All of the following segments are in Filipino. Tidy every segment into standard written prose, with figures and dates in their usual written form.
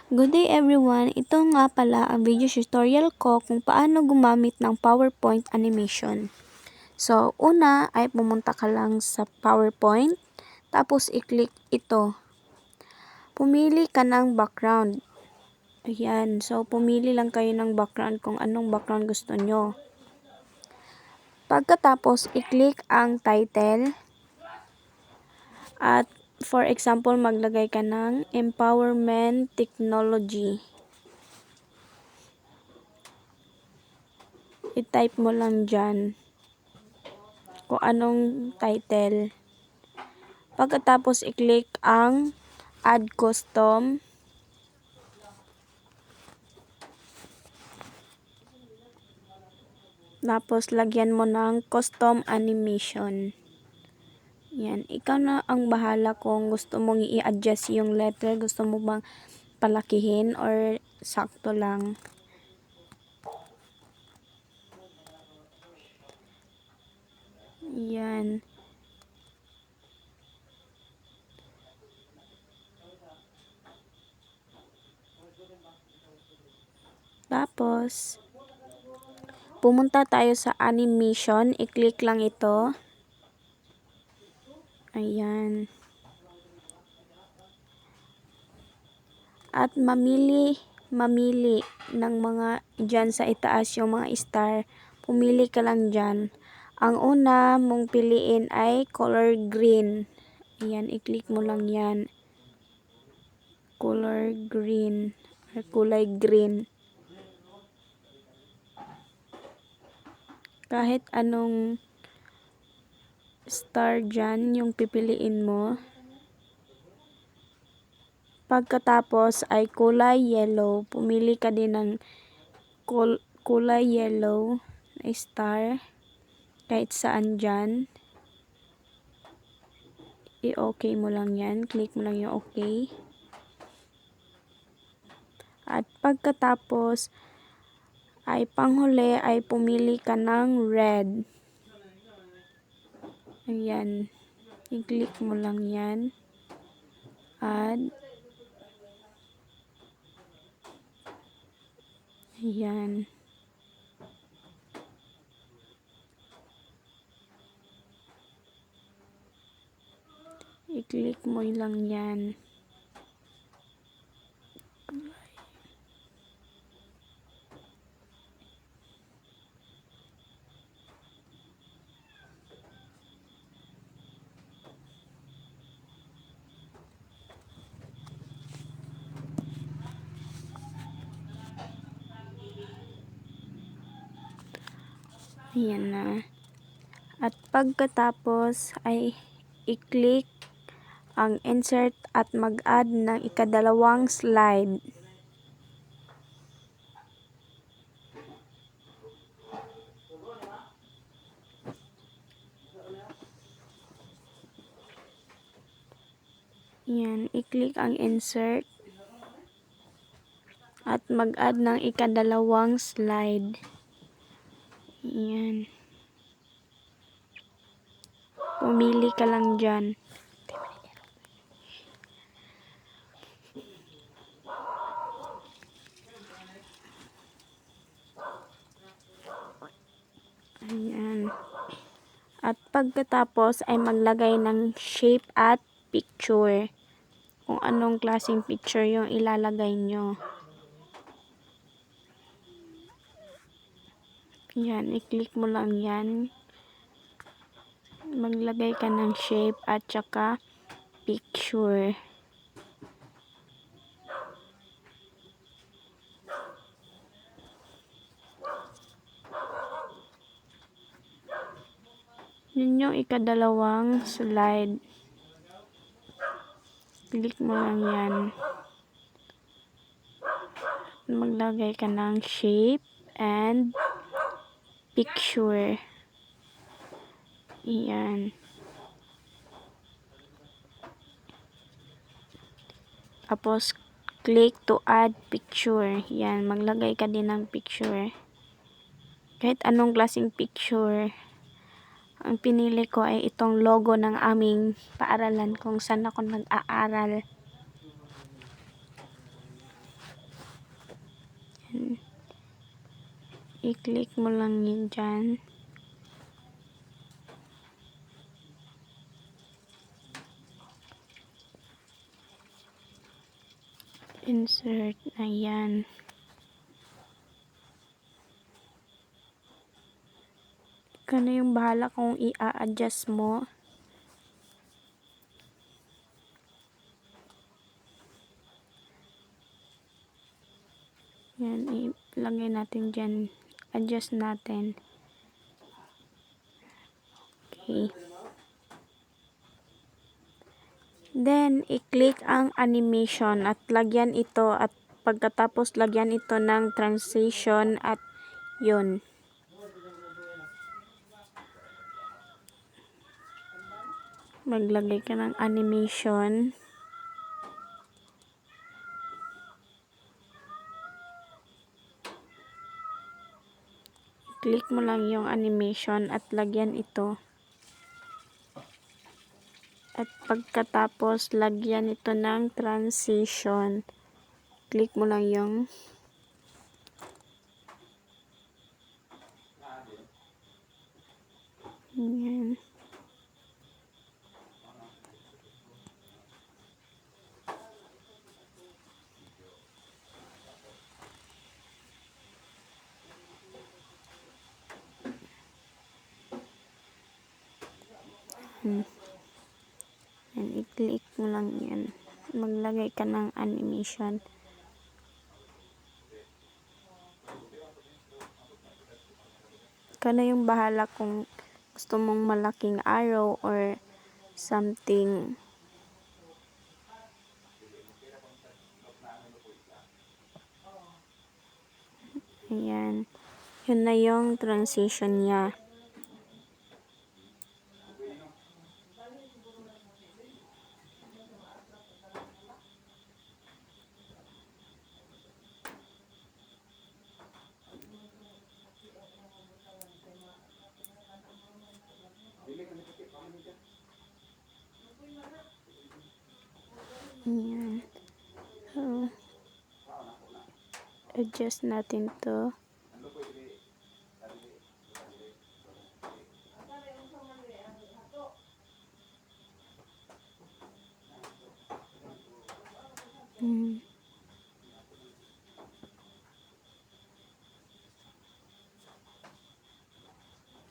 Good day everyone! Ito nga pala ang video tutorial ko kung paano gumamit ng PowerPoint animation. So, una ay pumunta ka lang sa PowerPoint, tapos i-click ito. Pumili ka ng background. Ayan, so pumili lang kayo ng background kung anong background gusto nyo. Pagkatapos, i-click ang title. At for example, maglagay ka ng Empowerment Technology. I-type mo lang dyan kung anong title. Pagkatapos, i-click ang Add Custom. Tapos, lagyan mo ng Custom Animation. Yan. Ikaw na ang bahala kung gusto mong i-adjust yung letter. Gusto mo bang palakihin or sakto lang. Yan. Tapos, pumunta tayo sa animation. I-click lang ito. Ayan. At mamili ng mga dyan sa itaas yung mga star. Pumili ka lang dyan. Ang una mong piliin ay color green. Ayan, i-click mo lang yan. Color green. Or kulay green. Kahit anong star dyan yung pipiliin mo. Pagkatapos ay kulay yellow. Pumili ka din ng kulay yellow na star. Kahit saan dyan. I-okay mo lang yan. Click mo lang yung okay. At pagkatapos ay panghuli ay pumili ka ng red. Ayan. I-click mo lang yan. Add. Ayan. I-click mo lang yan. Ayan na. At pagkatapos ay i-click ang insert at mag-add ng ikadalawang slide. Yan, i-click ang insert at mag-add ng ikadalawang slide. Yan. Pumili ka lang dyan. Ayan. At pagkatapos ay maglagay ng shape at picture. Kung anong klaseng picture yung ilalagay nyo. Yan, i-click mo lang yan. Maglagay ka ng shape at saka picture. Yun yung ikadalawang slide. Click mo lang yan. Maglagay ka ng shape and picture. Iyan. Tapos, click to add picture. Yan, maglagay ka din ng picture. Kahit anong klaseng picture. Ang pinili ko ay itong logo ng aming paaralan kung saan ako nag-aaral. I-click mo lang yun dyan. Insert. Ayan. Ikaw na yung bahala kung i-a-adjust mo. Yan, ilagay natin dyan. Adjust natin. Okay. Then, i-click ang animation at lagyan ito at pagkatapos lagyan ito ng transition at yun. Maglagay ka ng animation. Click mo lang yung animation at lagyan ito. At pagkatapos, lagyan ito ng transition. Click mo lang yung yan. Yan, i-click mo lang yan. Maglagay ka ng animation. Ikaw na yung bahala kung gusto mong malaking arrow or something. Ayan. Yun na yung transition niya. Ayan. So, adjust natin to.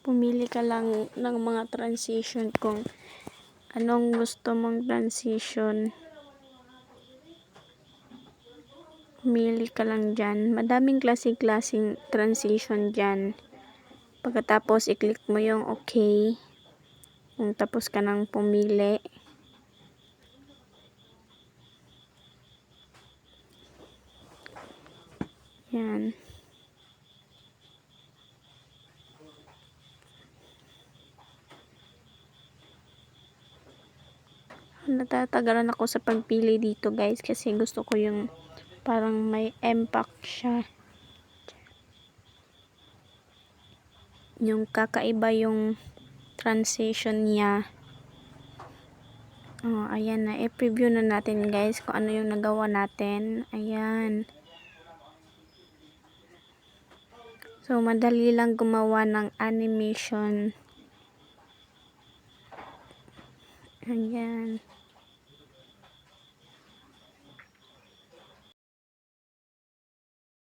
Pumili ka lang ng mga transition kung anong gusto mong transition. Pumili ka lang dyan. Madaming klaseng transition dyan. Pagkatapos, i-click mo yung okay. Kung tapos ka nang pumili. Yan. Natatagalan ako sa pagpili dito guys kasi gusto ko yung parang may impact siya. Yung kakaiba yung transition niya. Oh, ayan na. I-preview na natin guys kung ano yung nagawa natin. Ayan. So, madali lang gumawa ng animation. Ayan.